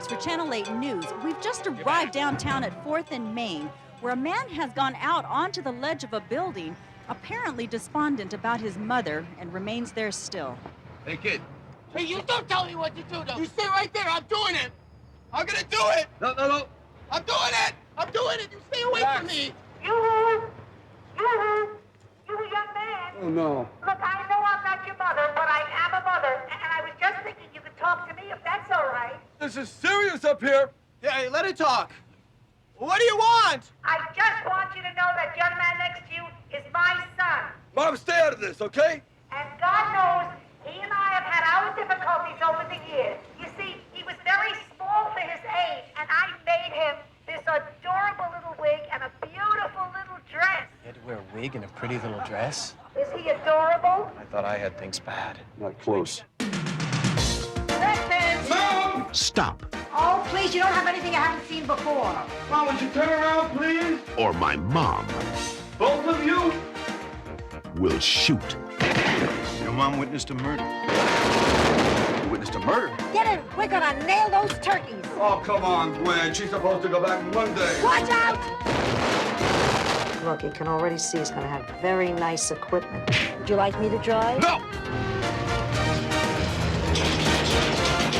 For Channel 8 News. We've just arrived downtown at 4th and Main, where a man has gone out onto the ledge of a building, apparently despondent about his mother, and remains there still. Hey, kid. Hey, you don't tell me what to do, though. You stay right there. I'm doing it. I'm gonna do it. No. I'm doing it. I'm doing it. You stay away from me. You young man. Oh, no. Look, I know I'm not your mother, but I am a mother, and I was just thinking you could talk to me if that's all right. This is serious up here. Hey, let it talk. What do you want? I just want you to know that young man next to you is my son. Mom, stay out of this, okay? And God knows he and I have had our difficulties over the years. You see, he was very small for his age, and I made him this adorable little wig and a beautiful little dress. You had to wear a wig and a pretty little dress? Is he adorable? I thought I had things bad. Not close. Listen! Mom! Stop. Oh, please, you don't have anything I haven't seen before. Mom, would you turn around, please? Or my mom Both of you? will shoot. Your mom witnessed a murder. You witnessed a murder. Get it! We're gonna nail those turkeys. Oh, come on, Gwen. She's supposed to go back Monday. Watch out! Look, you can already see he's gonna have very nice equipment. Would you like me to drive? No!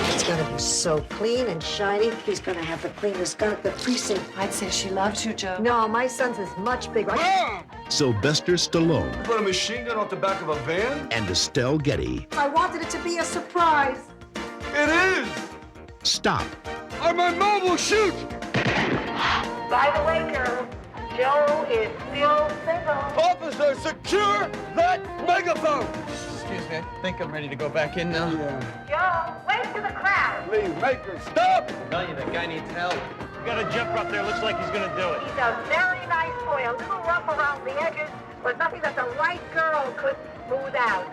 It's gonna be so clean and shiny. He's gonna have the cleanest gun at the precinct. I'd say she loves you, Joe. No, my son's is much bigger. Mom! Sylvester Stallone Put a machine gun off the back of a van? and Estelle Getty. I wanted it to be a surprise. It is! Stop. Or my mom will shoot! By the way, girl, Joe is still single. Officer, secure that megaphone! Excuse me, I think I'm ready to go back in now. Joe, wait to the crowd. Please make her stop! I'm telling you, that guy needs help. You got a jumper up there. Looks like he's gonna do it. He's a very nice boy, a little rough around the edges, but nothing that the right girl could smooth out.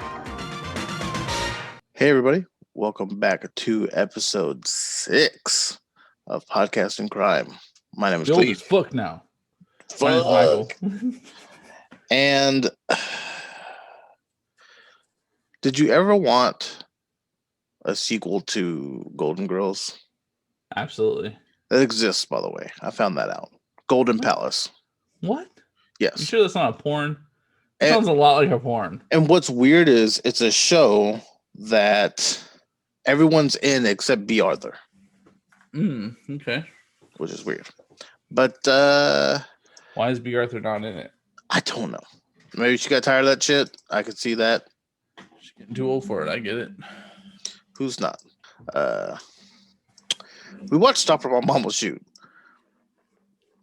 Hey, everybody. Welcome back to episode 6 of Podcasting Crime. My name is Old Cleve. as fuck now. My name is Michael. And did you ever want a sequel to Golden Girls? Absolutely. That exists, by the way. I found that out. Golden Palace. What? Yes. You sure that's not a porn? It sounds a lot like a porn. And what's weird is it's a show that everyone's in except B. Arthur. Okay. Which is weird. But why is B. Arthur not in it? I don't know. Maybe she got tired of that shit. I could see that. She's getting too old for it. I get it. Who's not? We watched Stop or My Mom Will Shoot.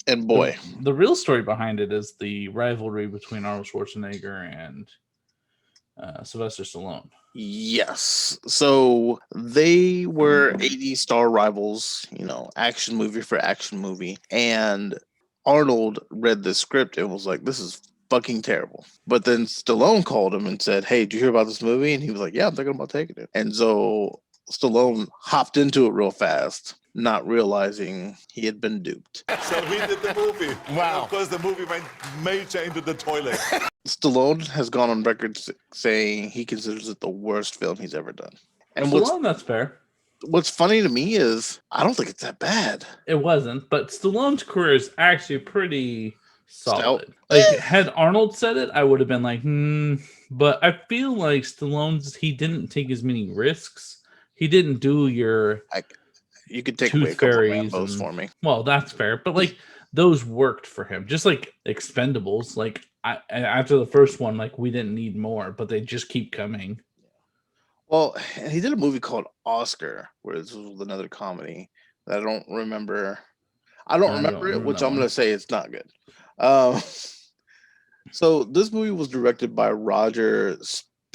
And boy. The real story behind it is the rivalry between Arnold Schwarzenegger and Sylvester Stallone. Yes. So they were 80 star rivals, action movie for action movie. And Arnold read the script and was like, this is fucking terrible. But then Stallone called him and said, hey, did you hear about this movie? And he was like, yeah, I'm thinking about taking it. And so Stallone hopped into it real fast, not realizing he had been duped. So we did the movie. Wow. And of course, the movie went major into the toilet. Stallone has gone on record saying he considers it the worst film he's ever done. And Stallone, that's fair. What's funny to me is I don't think it's that bad. It wasn't, but Stallone's career is actually pretty solid. Like, had Arnold said it, I would have been like, But I feel like he didn't take as many risks. He didn't do your... You could take away a couple of Rambos for me. Well, that's fair, but those worked for him. Just like Expendables, after the first one, we didn't need more, but they just keep coming. Well, and he did a movie called Oscar, where this was another comedy that I don't remember. I don't remember it, which I'm going to say it's not good. So this movie was directed by Roger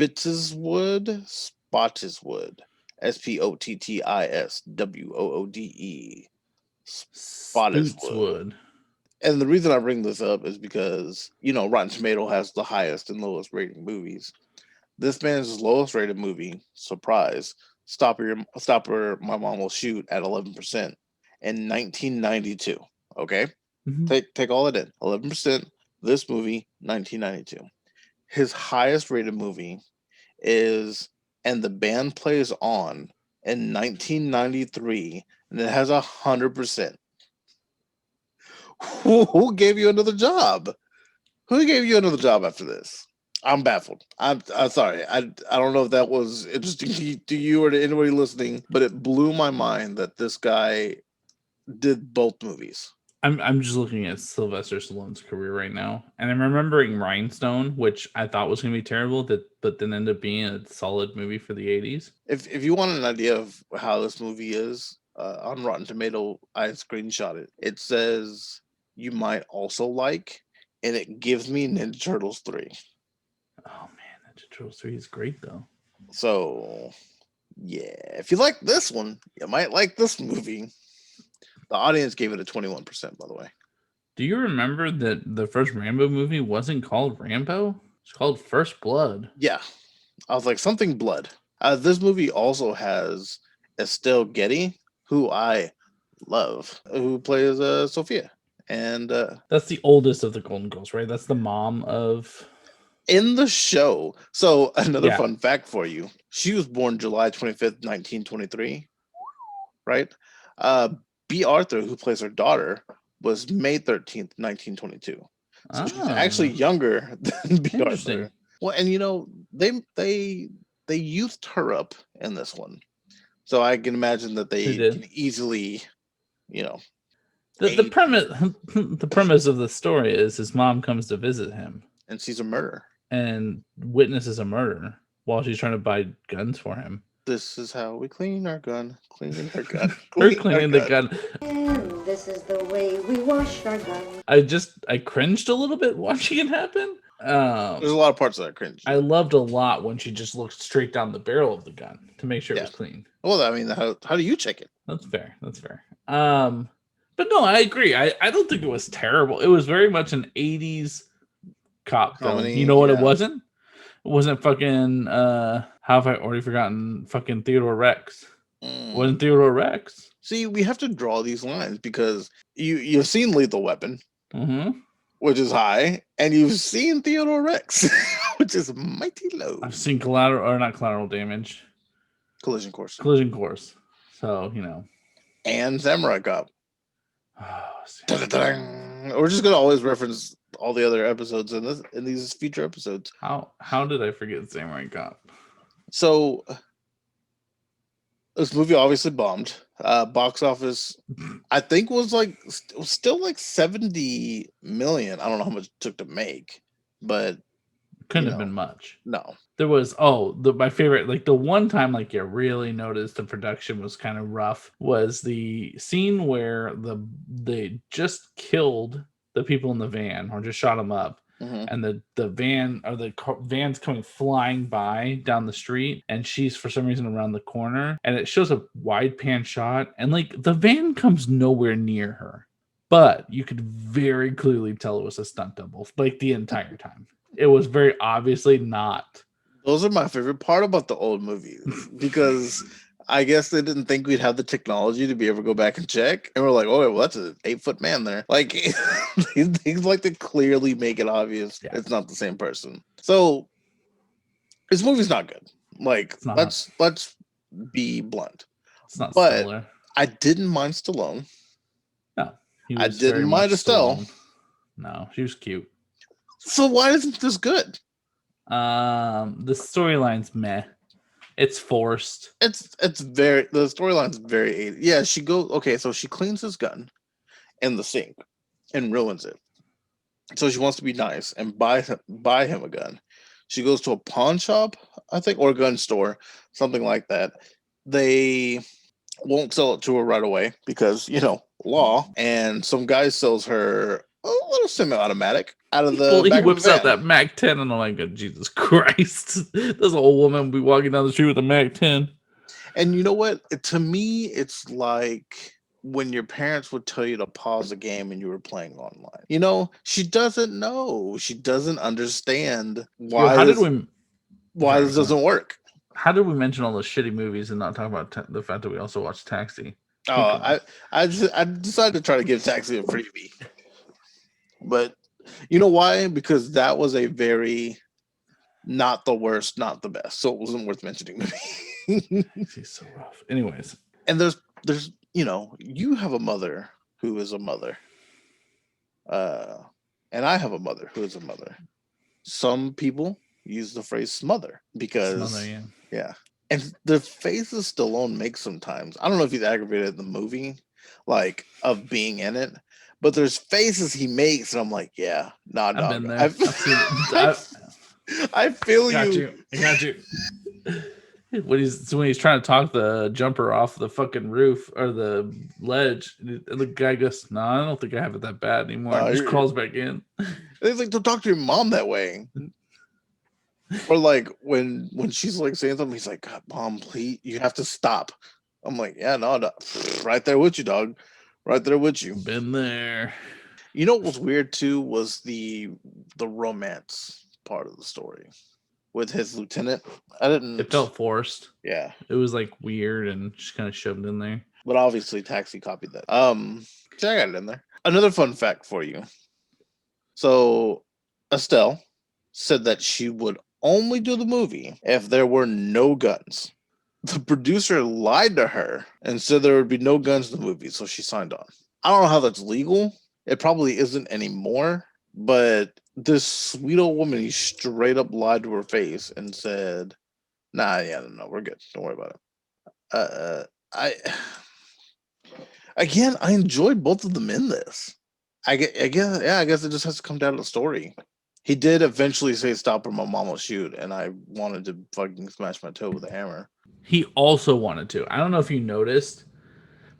Spottiswoode, Spottiswoode. Spottiswoode. Spootswood. And the reason I bring this up is because, Rotten Tomato has the highest and lowest rating movies. This man's lowest rated movie, surprise, Stopper, My Mom Will Shoot, at 11% in 1992. Okay? Mm-hmm. Take all it in. 11%. This movie, 1992. His highest rated movie is And the Band Plays On in 1993, and it has 100%. Who gave you another job? Who gave you another job after this? I'm baffled. I'm sorry. I don't know if that was interesting to you or to anybody listening, but it blew my mind that this guy did both movies. I'm just looking at Sylvester Stallone's career right now, and I'm remembering Rhinestone, which I thought was going to be terrible, but then ended up being a solid movie for the 80s. If you want an idea of how this movie is, on Rotten Tomato, I screenshot it. It says you might also like, and it gives me Ninja Turtles 3. Oh man, Ninja Turtles 3 is great though. So yeah, if you like this one, you might like this movie. The audience gave it a 21%, by the way. Do you remember that the first Rambo movie wasn't called Rambo? It's called First Blood. Yeah. I was like, something blood. This movie also has Estelle Getty, who I love, who plays Sophia. And that's the oldest of the Golden Girls, right? That's the mom of... In the show. So another fun fact for you. She was born July 25th, 1923. Right? B. Arthur, who plays her daughter, was May 13th, 1922. So she's actually younger than B. Arthur. Well, and they youthed her up in this one. So I can imagine that they can easily, the premise of the story is his mom comes to visit him and sees a murder and witnesses a murder while she's trying to buy guns for him. This is how we clean our gun. Cleaning our gun. Cleaning the gun. And this is the way we wash our gun. I cringed a little bit watching it happen. There's a lot of parts of that cringe. I loved a lot when she just looked straight down the barrel of the gun to make sure it was clean. Well, I mean, how do you check it? That's fair. But no, I agree. I don't think it was terrible. It was very much an 80s cop film. You know what it wasn't? It wasn't fucking how have I already forgotten fucking Theodore Rex? Wasn't Theodore Rex? See, we have to draw these lines because you've seen Lethal Weapon, which is high, and you've seen Theodore Rex, which is mighty low. I've seen Collateral Damage. Collision Course. So, And Samurai Cop. We're just gonna always reference all the other episodes in these future episodes. How did I forget Samurai Cop? So this movie obviously bombed. Box office, I think, was still like 70 million. I don't know how much it took to make, but couldn't have been much. No. There was my favorite, like the one time you really noticed the production was kind of rough was the scene where they just killed the people in the van or just shot them up. And the van or the van's coming flying by down the street, and she's for some reason around the corner, and it shows a wide pan shot, and the van comes nowhere near her, but you could very clearly tell it was a stunt double the entire time. It was very obviously not. Those are my favorite part about the old movies because I guess they didn't think we'd have the technology to be able to go back and check. And we're like, oh, well, that's an 8-foot man there. Things like to clearly make it obvious it's not the same person. So this movie's not good. Let's be blunt. It's not but stellar. I didn't mind Stallone. No. I didn't mind Estelle. No, she was cute. So why isn't this good? The storyline's meh. It's forced. The storyline's very 80s. Yeah, so she cleans his gun in the sink and ruins it. So she wants to be nice and buy him a gun. She goes to a pawn shop, I think, or a gun store, something like that. They won't sell it to her right away because, law. And some guy sells her a little semi-automatic out of the he whips out that Mac 10, and I'm like, Jesus Christ. This old woman will be walking down the street with a Mac 10. And you know what? To me, it's like when your parents would tell you to pause a game and you were playing online. You know, she doesn't know. She doesn't understand Yo, how did we? why this doesn't work. How did we mention all those shitty movies and not talk about the fact that we also watched Taxi? Oh, I decided to try to give Taxi a freebie, but you know why? Because that was a very not the worst, not the best, so it wasn't worth mentioning to me. He's so rough. Anyways, and there's you have a mother who is a mother, and I have a mother who is a mother. Some people use the phrase smother because smother, yeah. And the faces Stallone makes sometimes, I don't know if he's aggravated in the movie, like of being in it, but there's faces he makes, and I'm like, yeah, nah, I've been there. I've seen it. I feel you. I got you. When he's trying to talk the jumper off the fucking roof or the ledge, and the guy goes, "No, I don't think I have it that bad anymore." He just crawls back in. It's like, don't talk to your mom that way. Or like when she's like saying something, he's like, God, Mom, please, you have to stop. I'm like, yeah, no, right there with you, dog. Right there with you. Been there. You know what was weird too was the romance part of the story with his lieutenant. It felt forced. Yeah. It was like weird and just kind of shoved in there. But obviously Taxi copied that. So I got it in there. Another fun fact for you. So Estelle said that she would only do the movie if there were no guns. The producer lied to her and said there would be no guns in the movie, so she signed on. I don't know how that's legal. It probably isn't anymore, but this sweet old woman, he straight up lied to her face and said, nah, yeah, no, we're good. Don't worry about it. I enjoyed both of them in this. I guess it just has to come down to the story. He did eventually say, stop or my mom will shoot, and I wanted to fucking smash my toe with a hammer. He also wanted to. I don't know if you noticed,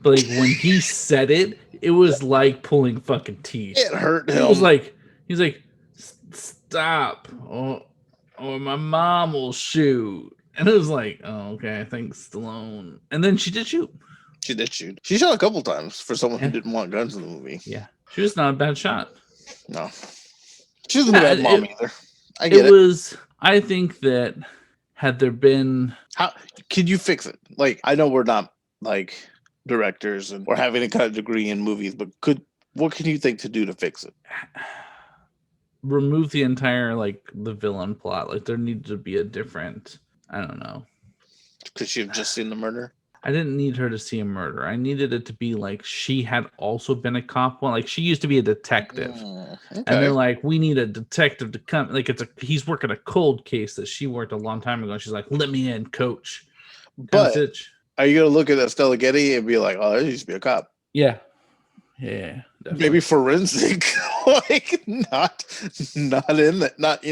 but like when he said it, it was like pulling fucking teeth. It hurt him. He's like, stop, or my mom will shoot. And it was like, oh, okay, thanks, Stallone. And then she did shoot. She did shoot. She shot a couple times for someone who didn't want guns in the movie. Yeah. She was not a bad shot. No. She doesn't have mom either. I get it. I think that had there been... How could you fix it? Like, I know we're not like directors or have any kind of degree in movies, but what can you think to do to fix it? Remove the entire, like, the villain plot. Like, there needs to be a different... I don't know. Could she have just seen the murder? I didn't need her to see a murder. I needed it to be like she had also been a cop. Well, like she used to be a detective, okay. And they're like, we need a detective to come. Like he's working a cold case that she worked a long time ago. She's like, let me in, coach. But are you gonna look at Estelle Getty and be like, oh, that used to be a cop? Yeah, yeah. Definitely. Maybe forensic, like not in that, not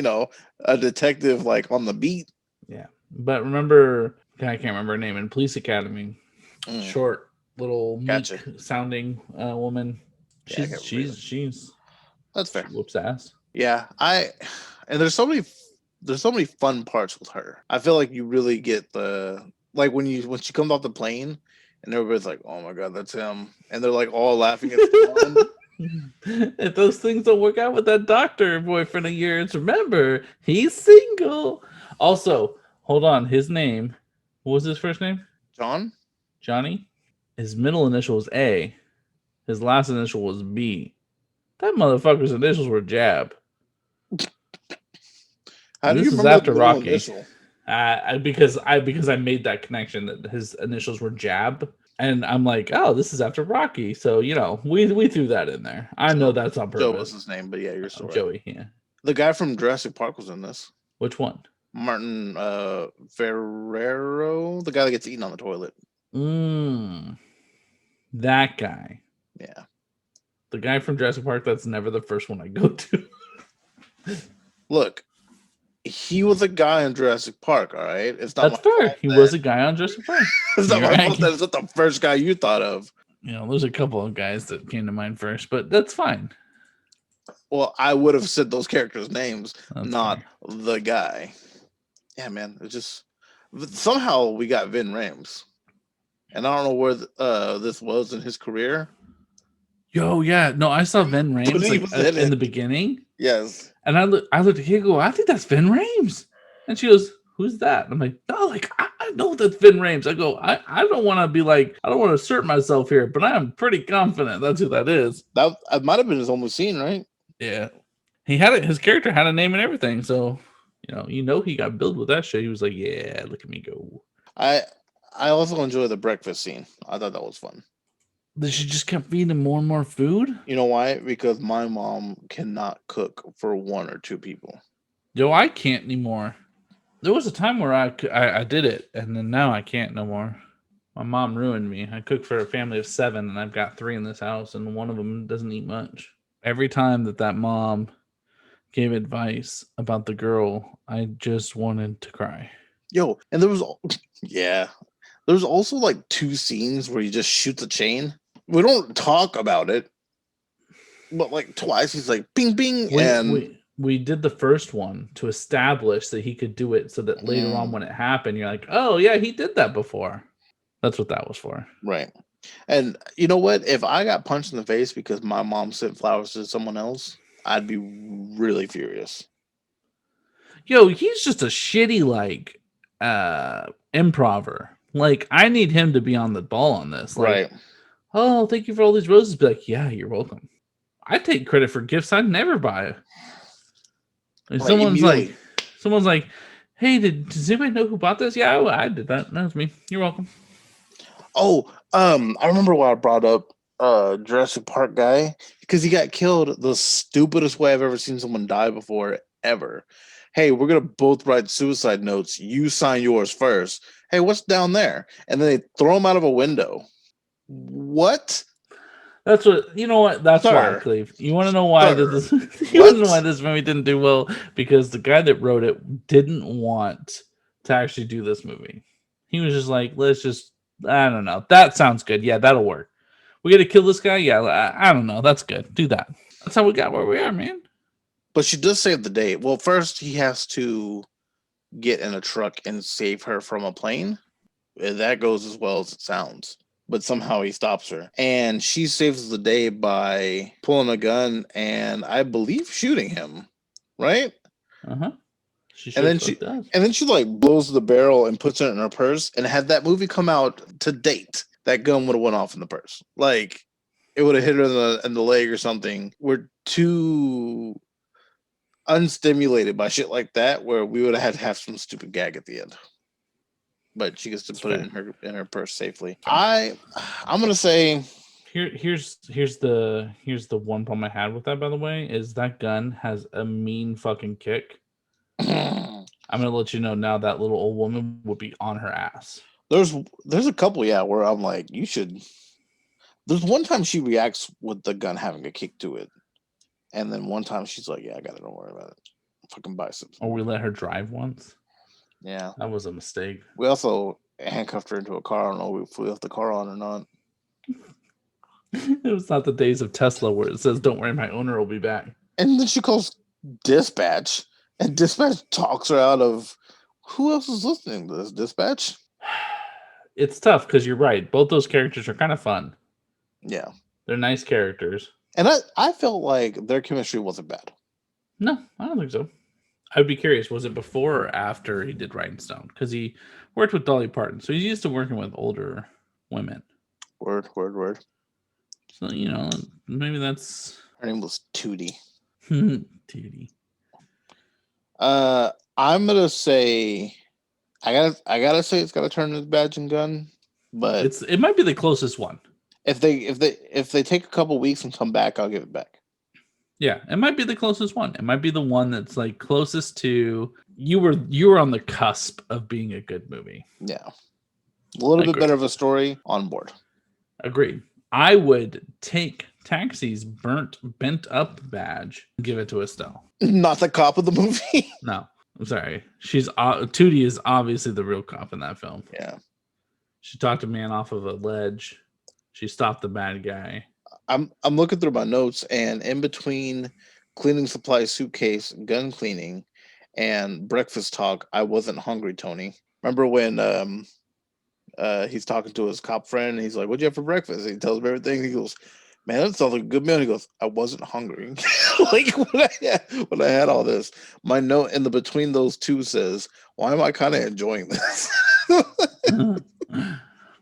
a detective like on the beat. Yeah, but remember. I can't remember her name in Police Academy. Short, little meek sounding woman. She's that's fair. Whoops ass. Yeah, and there's so many fun parts with her. I feel like you really get when she comes off the plane and everybody's like, oh my god, that's him, and they're like all laughing at the If those things don't work out with that doctor boyfriend of yours, remember he's single. Also, hold on, his name. What was his first name? Johnny. His middle initial was A. His last initial was B. That motherfucker's initials were Jab. How do you this is remember after the Rocky. Initial? Because I made that connection that his initials were Jab, and I'm like, oh, this is after Rocky. So we threw that in there. I know that's on purpose. Joe was his name, but yeah, you're so right. Joey. Yeah. The guy from Jurassic Park was in this. Which one? Martin Ferrero, the guy that gets eaten on the toilet. That guy. Yeah. The guy from Jurassic Park, that's never the first one I go to. Look, he was a guy in Jurassic Park, all right? It's not that's fair. He was a guy on Jurassic Park. It's not my fault that it's not the first guy you thought of. There's a couple of guys that came to mind first, but that's fine. Well, I would have said those characters' names, that's not fair. the guy. Yeah, man. It just somehow we got Vin Rhames. and I don't know where this was in his career. Yo, yeah, no, I saw Vin But Rames he like, was in in the it. beginning, Yes. and I looked at Kate, go, I think that's Vin Rames, and she goes, "Who's that?" And I'm like, "No, like I know that's Vin Rames." I go, I don't want to be like, I don't want to assert myself here, but I am pretty confident that's who that is. That might have been his only scene, right? Yeah, he had it. His character had a name and everything, so he got billed with that shit. He was like, "Yeah, look at me go." I also enjoy the breakfast scene. I thought that was fun. She just kept feeding him more and more food. You know why? Because my mom cannot cook for 1 or 2 people. Yo, I can't anymore. There was a time where I did it, and then now I can't no more. My mom ruined me. I cook for a family of 7, and I've got 3 in this house, and one of them doesn't eat much. Every time that mom gave advice about the girl, I just wanted to cry. Yo, and there was there's also like 2 scenes where he just shoots a chain. We don't talk about it, but like twice he's like bing bing, We did the first one to establish that he could do it, so that later on when it happened, you're like, oh yeah, he did that before. That's what that was for. Right. And you know what? If I got punched in the face because my mom sent flowers to someone else, I'd be really furious. Yo, he's just a shitty like improver. Like, I need him to be on the ball on this. Like, Right. Oh, thank you for all these roses. Be like, yeah, you're welcome. I take credit for gifts I never buy. And someone's like, hey, does anybody know who bought this? Yeah, I did that. That was me. You're welcome. Oh, I remember why I brought up Jurassic Park guy, because he got killed the stupidest way I've ever seen someone die before, ever. Hey, we're gonna both write suicide notes. You sign yours first. Hey, what's down there? And then they throw him out of a window. What? That's what you know. What that's Sir. why, Cleve. You want to know why this? You want to know why this movie didn't do well? Because the guy that wrote it didn't want to actually do this movie. He was just like, let's just. I don't know. That sounds good. Yeah, that'll work. We got to kill this guy. Yeah, I don't know. That's good. Do that. That's how we got where we are, man. But she does save the day. Well, first he has to get in a truck and save her from a plane. That goes as well as it sounds. But somehow he stops her. And she saves the day by pulling a gun and I believe shooting him. Right? Uh-huh. And then she like blows the barrel and puts it in her purse. And had that movie come out to date, that gun would have went off in the purse. Like, it would have hit her in the leg or something. We're too unstimulated by shit like that, where we would have had to have some stupid gag at the end. But she gets to put it in her purse safely. I'm gonna say here's the one problem I had with that, by the way, is that gun has a mean fucking kick. I'm gonna let you know now that little old woman would be on her ass. There's a couple, where I'm like, you should. There's one time she reacts with the gun having a kick to it. And then one time she's like, yeah, I got it. Don't worry about it. Fucking biceps. Or we let her drive once. Yeah. That was a mistake. We also handcuffed her into a car. I don't know if we left the car on or not. It was not the days of Tesla where it says, don't worry, my owner will be back. And then she calls dispatch. And dispatch talks her out of, who else is listening to this, dispatch? It's tough because you're right. Both those characters are kind of fun. Yeah. They're nice characters. And I felt like their chemistry wasn't bad. No, I don't think so. I'd be curious, was it before or after he did Rhinestone? Because he worked with Dolly Parton, so he's used to working with older women. Word. So, maybe that's... Her name was Tootie. Tootie. I'm going to say... I gotta say it's got to turn his badge and gun, but... It might be the closest one. If they take a couple weeks and come back, I'll give it back. Yeah, it might be the closest one. It might be the one that's like closest to you were on the cusp of being a good movie. Yeah. A little bit better of a story, on board. Agreed. I would take Taxi's bent up badge and give it to Estelle. Not the cop of the movie. No, I'm sorry. Tootie is obviously the real cop in that film. Yeah. She talked a man off of a ledge. She stopped the bad guy. I'm looking through my notes, and in between cleaning supply suitcase, gun cleaning, and breakfast talk, I wasn't hungry, Tony. Remember when he's talking to his cop friend, and he's like, "What'd you have for breakfast?" And he tells him everything. He goes, "Man, that sounds like a good meal." He goes, "I wasn't hungry." Like when I had all this, my note in the between those two says, "Why am I kind of enjoying this?"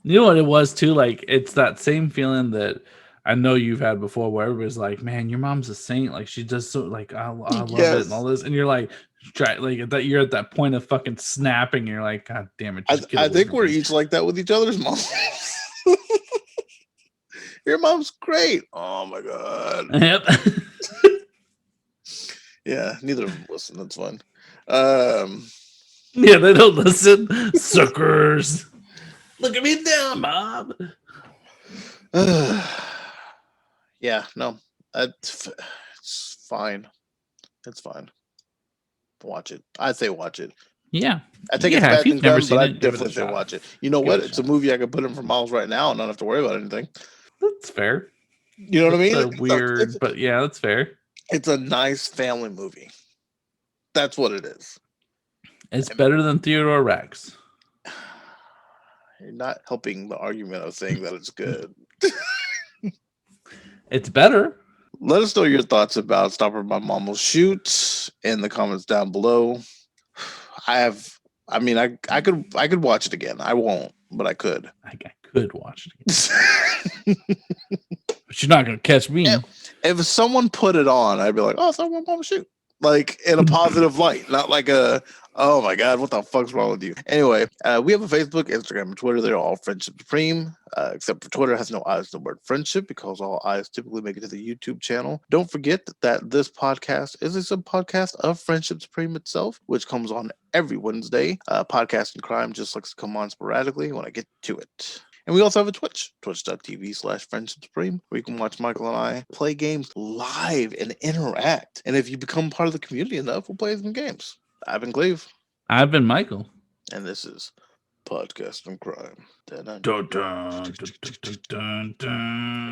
You know what it was too? Like it's that same feeling that I know you've had before, where everybody's like, "Man, your mom's a saint. Like she does so. Like I love it and all this." And you're like, try like that. You're at that point of fucking snapping. And you're like, "God damn it!" Just get I away think from we're me." each like that with each other's moms. Your mom's great. Oh my god. Yep. Yeah, neither of them listen. That's fine. Yeah, they don't listen. Suckers. Look at me now, Mom. Yeah, no, it's fine. It's fine. Watch it. I say watch it. Yeah. I think it's Yeah, if bad you've and never done, seen but I it, give it a definitely should shot. watch it. You know Give it what? a It's a shot. movie I could put in for miles right now and not have to worry about anything. That's fair. You know what I mean? That's weird, but yeah, that's fair. It's a nice family movie. That's what it is. It's better than Theodore Rex. You're not helping the argument of saying that it's good. It's better. Let us know your thoughts about Stop or My Mom Will Shoot in the comments down below. I could watch it again. I won't, but I could. I could watch it again. But you're not gonna catch me. If someone put it on, I'd be like, "Oh, Stop or My Mom Will Shoot," like in a positive light, not like a, "Oh my god, what the fuck's wrong with you?" Anyway, we have a Facebook, Instagram, and Twitter. They're all Friendship Supreme, except for Twitter has no eyes in the word friendship because all eyes typically make it to the YouTube channel. Don't forget that this podcast is a sub podcast of Friendship Supreme itself, which comes on every Wednesday. Podcast and Crime just likes to come on sporadically when I get to it. And we also have a Twitch, twitch.tv/Friendship Supreme, where you can watch Michael and I play games live and interact. And if you become part of the community enough, we'll play some games. I've been Cleve. I've been Michael. And this is Podcast and Crime. Dun, dun, dun, dun,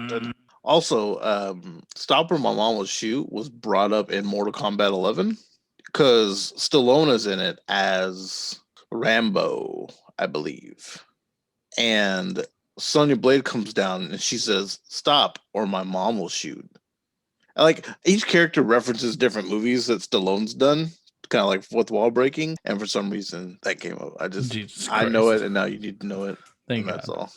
dun. Also, Stop or My Mom Will Shoot was brought up in Mortal Kombat 11 because Stallone is in it as Rambo, I believe. And Sonya Blade comes down and she says, "Stop or my mom will shoot." And like each character references different movies that Stallone's done, kind of like fourth wall breaking. And for some reason that came up. I know it, and now you need to know it. Thank God. That's all.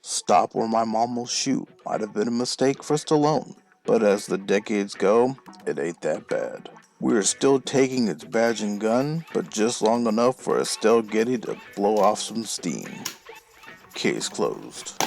Stop or my mom will shoot might have been a mistake for Stallone, but as the decades go, it ain't that bad. We're still taking its badge and gun, but just long enough for Estelle Getty to blow off some steam. Case closed.